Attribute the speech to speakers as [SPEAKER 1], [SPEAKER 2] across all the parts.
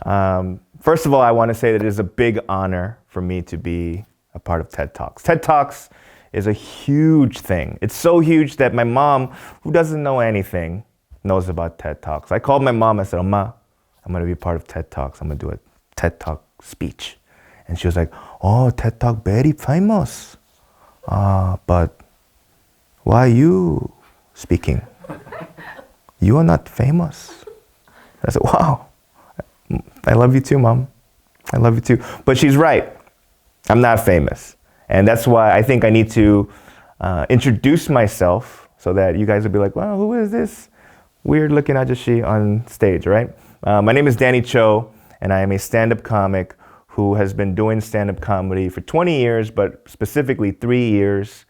[SPEAKER 1] First of all, I want to say that it is a big honor for me to be a part of TED Talks. TED Talks is a huge thing. It's so huge that my mom, who doesn't know anything, knows about TED Talks. I called my mom, I said, "Oma, I'm going to be part of TED Talks. I'm going to do a TED Talk speech." And she was like, "Oh, TED Talk very famous. But why you speaking? You are not famous." I said, "Wow, I love you too, Mom. I love you too." But she's right. I'm not famous. And that's why I think I need to introduce myself so that you guys will be like, "Wow, who is this weird looking ajashi on stage," right? My name is Danny Cho, and I am a stand-up comic who has been doing stand-up comedy for 20 years, but specifically 3 years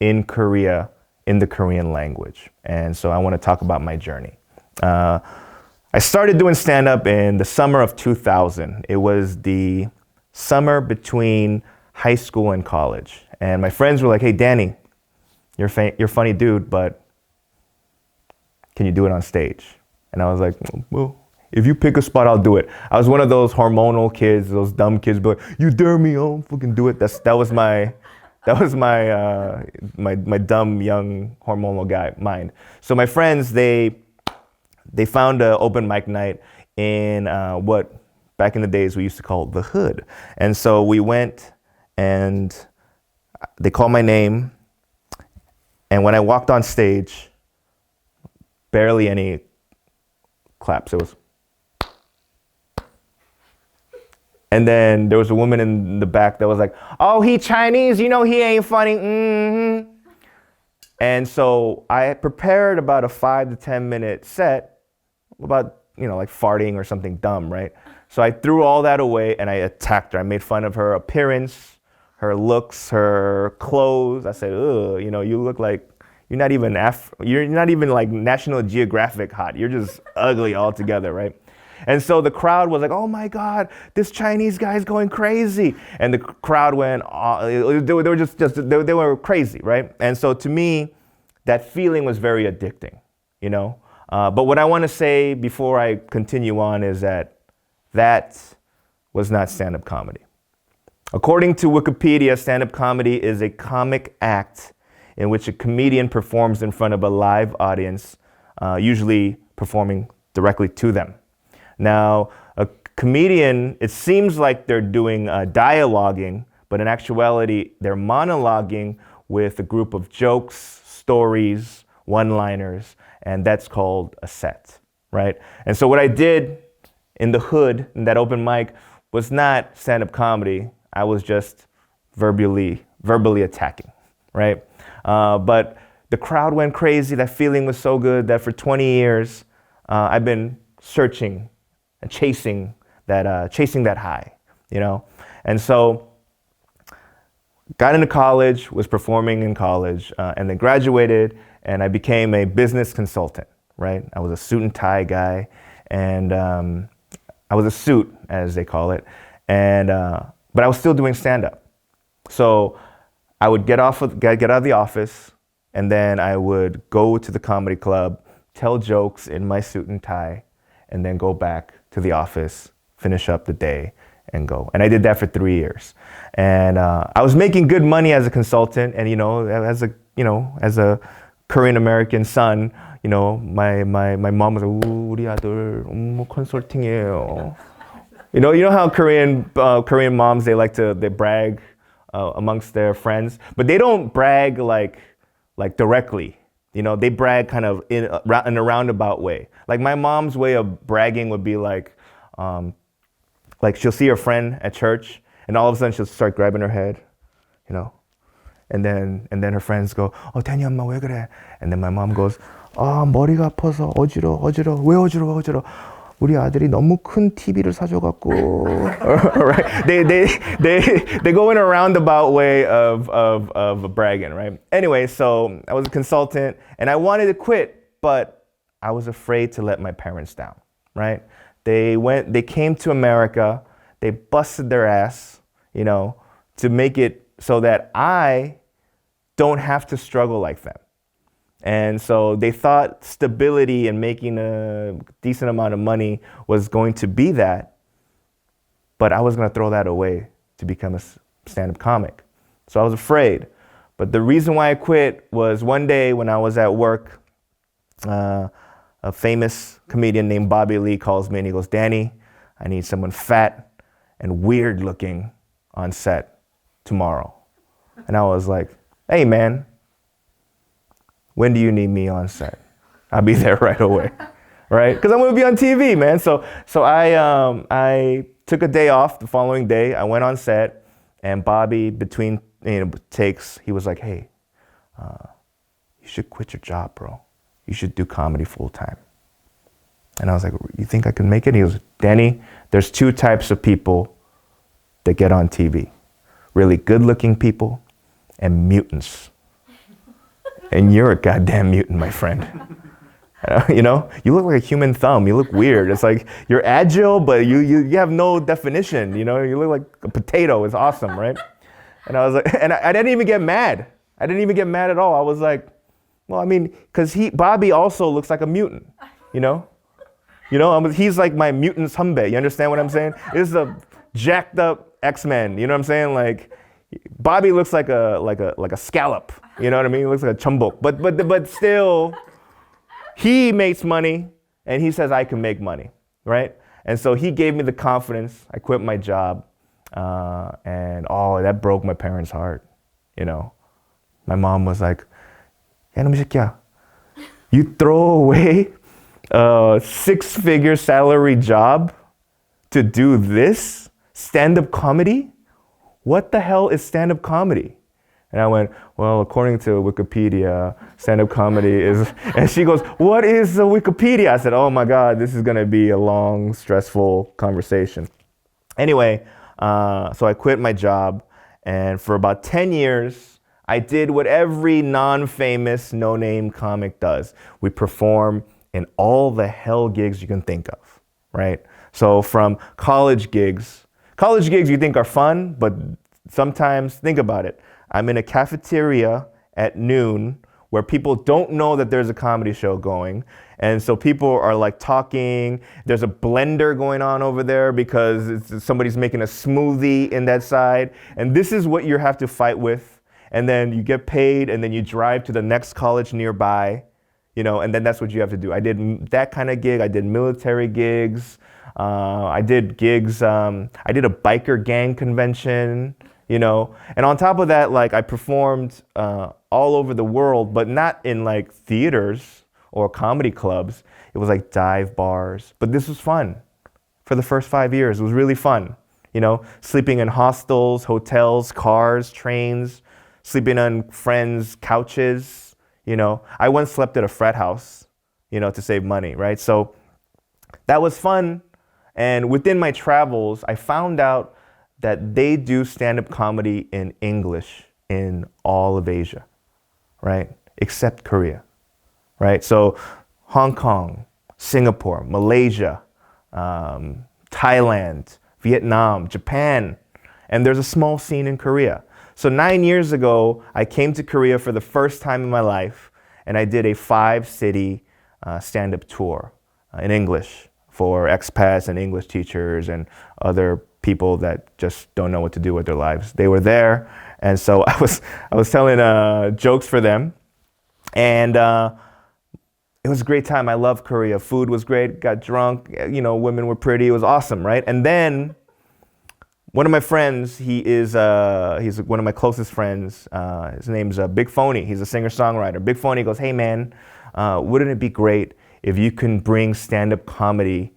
[SPEAKER 1] in Korea, in the Korean language. And so I want to talk about my journey. I started doing stand-up in the summer of 2000. It was the summer between high school and college. And my friends were like, "Hey, Danny, you're a funny dude, but can you do it on stage?" And I was like, "Well, if you pick a spot, I'll do it." I was one of those hormonal kids, those dumb kids, but "You dare me, I'll fucking do it." That was my dumb young hormonal guy mind. So my friends, they found an open mic night in what back in the days we used to call the hood. And so we went and they called my name. And when I walked on stage, barely any claps. It was. And then there was a woman in the back that was like, "Oh, he Chinese, you know he ain't funny." Mm-hmm. And so I prepared about a 5 to 10 minute set about, like farting or something dumb, right? So I threw all that away and I attacked her. I made fun of her appearance, her looks, her clothes. I said, "Ugh, you look like you're not even like National Geographic hot. You're just ugly altogether," right? And so the crowd was like, "Oh my God, this Chinese guy's going crazy." And the crowd went, they were crazy, right? And so to me, that feeling was very addicting, But what I want to say before I continue on is that was not stand-up comedy. According to Wikipedia, stand-up comedy is a comic act in which a comedian performs in front of a live audience, usually performing directly to them. Now, a comedian, it seems like they're doing dialoguing, but in actuality, they're monologuing with a group of jokes, stories, one-liners, and that's called a set, right? And so what I did in the hood, in that open mic, was not stand-up comedy. I was just verbally attacking, right? But the crowd went crazy. That feeling was so good that for 20 years, I've been searching and chasing that high, And so got into college, was performing in college, and then graduated, and I became a business consultant, right? I was a suit and tie guy, and I was a suit, as they call it, and but I was still doing stand-up. So I would get out of the office, and then I would go to the comedy club, tell jokes in my suit and tie, and then go back to the office, finish up the day, and go. And I did that for 3 years. And I was making good money as a consultant, and as a Korean American son, my mom was like, "우리 아들 컨설팅이에요." You know how Korean moms, they brag amongst their friends, but they don't brag like directly. They brag kind of in a roundabout way. Like my mom's way of bragging would be like she'll see her friend at church, and all of a sudden she'll start grabbing her head, and then her friends go, "Oh, Danny 엄마 왜 그래?" And then my mom goes, 머리가 아파서 어지러워. 왜 어지러워? 우리 아들이 너무 큰 TV를 사줘갖고. Right? They go in a roundabout way of bragging, right? Anyway, so I was a consultant and I wanted to quit, but I was afraid to let my parents down, right? They came to America, they busted their ass, to make it so that I don't have to struggle like them. And so they thought stability and making a decent amount of money was going to be that. but I was gonna throw that away to become a stand-up comic. So I was afraid. But the reason why I quit was one day when I was at work, a famous comedian named Bobby Lee calls me and he goes, Danny, I need someone fat and weird looking on set tomorrow. And I was like, hey man, when do you need me on set? I'll be there right away, right? Because I'm gonna be on TV, man. So I took a day off the following day. I went on set, and Bobby, between takes, he was like, hey, you should quit your job, bro. You should do comedy full time. And I was like, you think I can make it? He goes, Danny, there's two types of people that get on TV. Really good looking people and mutants. And you're a goddamn mutant, my friend. You know, you look like a human thumb. You look weird. It's like you're agile, but you have no definition. You know, you look like a potato. It's awesome, right? And I was like, and I didn't even get mad. I didn't even get mad at all. I was like, well, I mean, because Bobby also looks like a mutant, you know? He's like my mutant Sunbae. You understand what I'm saying? This is a jacked up X-Men. You know what I'm saying? Like, Bobby looks like a scallop. You know what I mean? He looks like a chumbok. But still, he makes money, and he says I can make money, right? And so he gave me the confidence. I quit my job, and that broke my parents' heart. You know, my mom was like, "야, 놈 새끼야, you throw away a six-figure salary job to do this stand-up comedy? What the hell is stand-up comedy?" And I went, well, according to Wikipedia, stand-up comedy is, and she goes, what is the Wikipedia? I said, oh my God, this is gonna be a long, stressful conversation. Anyway, so I quit my job, and for about 10 years, I did what every non-famous, no-name comic does. We perform in all the hell gigs you can think of, right? So from college gigs you think are fun, but sometimes, think about it. I'm in a cafeteria at noon where people don't know that there's a comedy show going. And so people are like talking. There's a blender going on over there because somebody's making a smoothie in that side. And this is what you have to fight with. And then you get paid and then you drive to the next college nearby, you know, and then that's what you have to do. I did that kind of gig. I did military gigs. I did gigs. I did a biker gang convention. You know, and on top of that, like I performed all over the world, but not in like theaters or comedy clubs. It was like dive bars. But this was fun. For the first 5 years, it was really fun. You know, sleeping in hostels, hotels, cars, trains, sleeping on friends' couches. You know, I once slept at a frat house, you know, to save money, right? So that was fun. And within my travels, I found out that they do stand-up comedy in English in all of Asia, right? Except Korea, right? So Hong Kong, Singapore, Malaysia, Thailand, Vietnam, Japan, and there's a small scene in Korea. So 9 years ago, I came to Korea for the first time in my life, and I did a 5-city stand-up tour in English for expats and English teachers and other people that just don't know what to do with their lives. They were there, and so I was telling jokes for them, and it was a great time. I love Korea. Food was great. Got drunk. You know, women were pretty. It was awesome, right? And then one of my friends, he's one of my closest friends. His name's Big Phony. He's a singer-songwriter. Big Phony goes, "Hey man, wouldn't it be great if you can bring stand-up comedy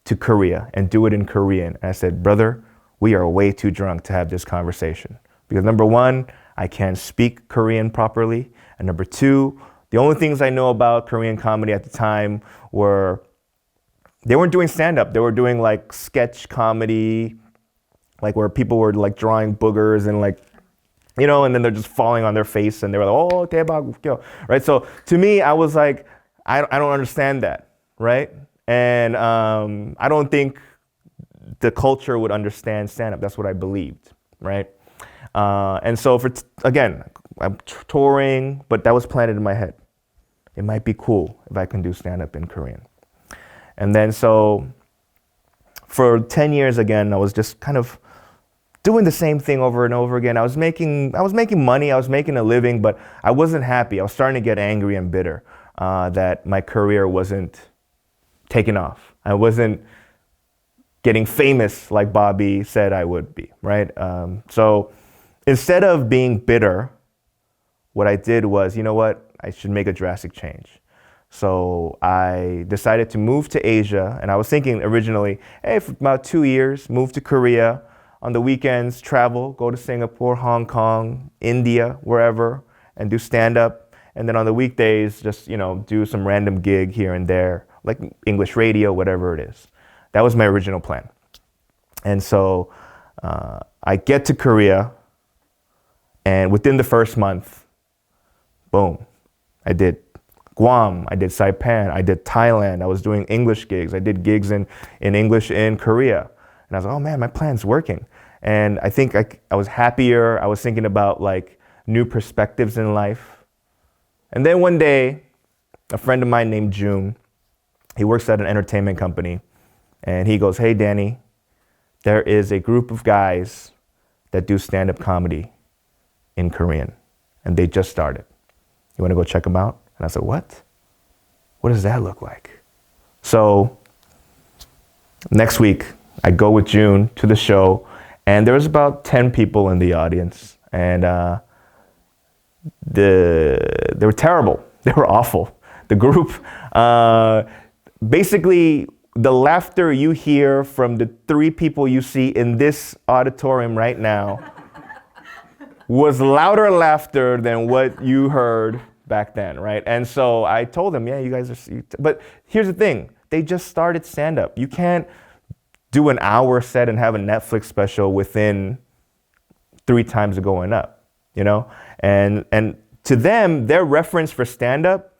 [SPEAKER 1] to Korea and do it in Korean?" And I said, brother, we are way too drunk to have this conversation. Because number one, I can't speak Korean properly. And number two, the only things I know about Korean comedy at the time were, they weren't doing stand-up. They were doing like sketch comedy, like where people were like drawing boogers and like, you know, and then they're just falling on their face and they were like, oh, 대박, 웃겨, right? So to me, I was like, I don't understand that, right? And I don't think the culture would understand stand-up. That's what I believed, right? And so again, I'm touring, but that was planted in my head. It might be cool if I can do stand-up in Korean. And then so for 10 years again, I was just kind of doing the same thing over and over again. I was making money, I was making a living, but I wasn't happy. I was starting to get angry and bitter that my career wasn't taking off. I wasn't getting famous like Bobby said I would be, right? So instead of being bitter, what I did was, you know what? I should make a drastic change. So I decided to move to Asia, and I was thinking originally, hey, for about 2 years, move to Korea, on the weekends, travel, go to Singapore, Hong Kong, India, wherever, and do stand-up. And then on the weekdays, just, do some random gig here and there, like English radio, whatever it is. That was my original plan. And so I get to Korea, and within the first month, boom, I did Guam, I did Saipan, I did Thailand, I was doing English gigs, I did gigs in English in Korea. And I was like, oh man, my plan's working. And I think I was happier, I was thinking about like new perspectives in life. And then one day, a friend of mine named June, he works at an entertainment company, and he goes, hey Danny, there is a group of guys that do stand-up comedy in Korean, and they just started. You wanna go check them out? And I said, what? What does that look like? So next week, I go with June to the show, and there was about 10 people in the audience, and they were terrible. They were awful. The group, basically, the laughter you hear from the 3 people you see in this auditorium right now was louder laughter than what you heard back then, right? And so I told them, yeah, you guys are, but here's the thing, they just started stand-up. You can't do an hour set and have a Netflix special within 3 times of going up, And to them, their reference for stand-up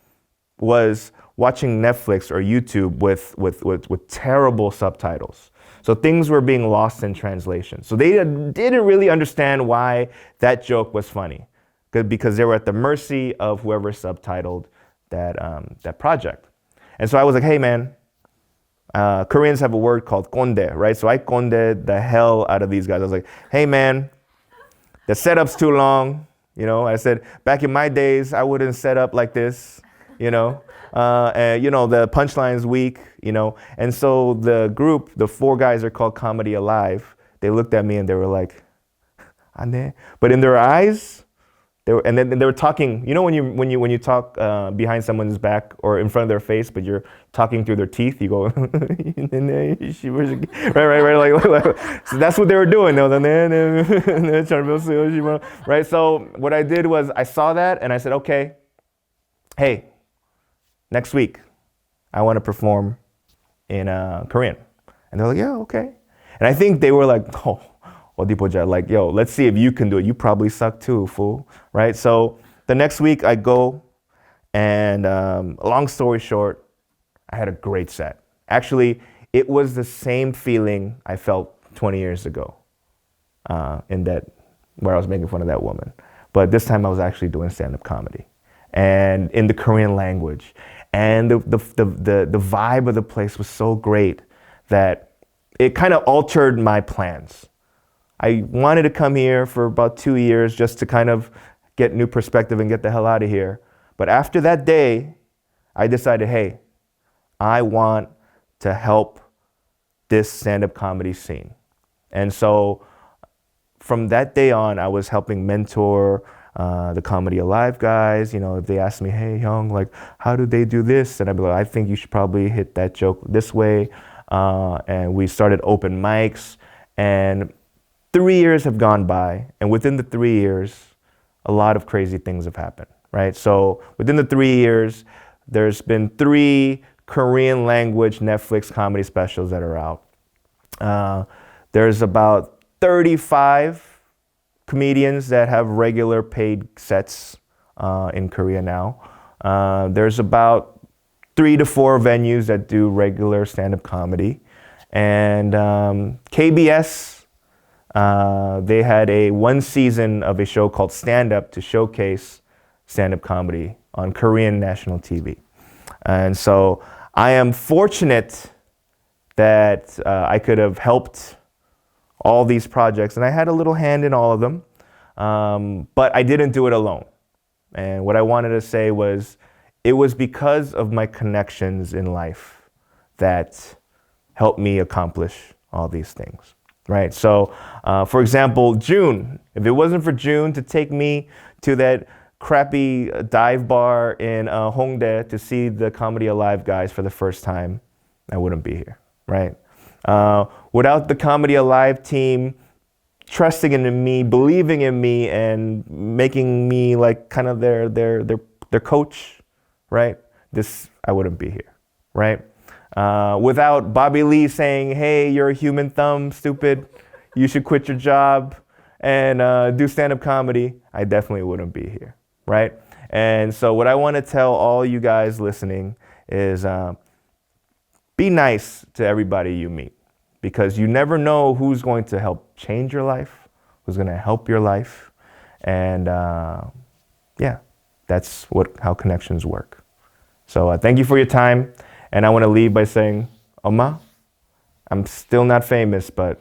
[SPEAKER 1] was watching Netflix or YouTube with terrible subtitles. So things were being lost in translation. So they didn't really understand why that joke was funny, because they were at the mercy of whoever subtitled that project. And so I was like, hey man, Koreans have a word called konde, right? So I konde the hell out of these guys. I was like, hey man, the setup's too long. I said, back in my days, I wouldn't set up like this, and the punchline's weak, And so the group, the 4 guys are called Comedy Alive. They looked at me and they were like, ane. But in their eyes, they were talking, when you talk behind someone's back or in front of their face, but you're talking through their teeth, you go, right, like, so that's what they were doing. Right, so what I did was I saw that and I said, okay, hey, next week, I want to perform in Korean. And they're like, yeah, okay. And I think they were like, oh, like, yo, let's see if you can do it. You probably suck too, fool, right? So the next week I go, and long story short, I had a great set. Actually, it was the same feeling I felt 20 years ago where I was making fun of that woman. But this time I was actually doing stand-up comedy and in the Korean language. And the vibe of the place was so great that it kind of altered my plans. I wanted to come here for about 2 years just to kind of get new perspective and get the hell out of here. But after that day, I decided, hey, I want to help this stand-up comedy scene. And so from that day on, I was helping mentor the Comedy Alive guys. If they asked me, hey, Hyung, like, how do they do this? And I'd be like, I think you should probably hit that joke this way. And we started open mics, and 3 years have gone by, and within the 3 years, a lot of crazy things have happened, right? So within the 3 years, there's been 3 Korean language Netflix comedy specials that are out. There's about 35 comedians that have regular paid sets in Korea now. There's about 3 to 4 venues that do regular stand-up comedy. And KBS, they had one season of a show called Stand Up to showcase stand-up comedy on Korean national TV. And so I am fortunate that I could have helped all these projects, and I had a little hand in all of them, but I didn't do it alone. And what I wanted to say was, it was because of my connections in life that helped me accomplish all these things, right? So, for example, June, if it wasn't for June to take me to that crappy dive bar in Hongdae to see the Comedy Alive guys for the first time, I wouldn't be here, right? Without the Comedy Alive team trusting in me, believing in me, and making me like kind of their coach, right? I wouldn't be here, right? Without Bobby Lee saying, hey, you're a human thumb, stupid, you should quit your job and do stand-up comedy, I definitely wouldn't be here, right? And so what I want to tell all you guys listening is be nice to everybody you meet, because you never know who's going to help change your life, who's going to help your life. And yeah, that's how connections work. So thank you for your time. And I want to leave by saying, Oma, I'm still not famous, but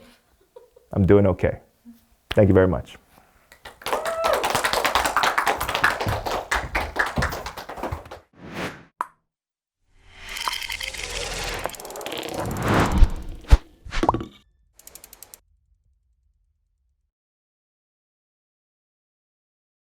[SPEAKER 1] I'm doing okay. Thank you very much.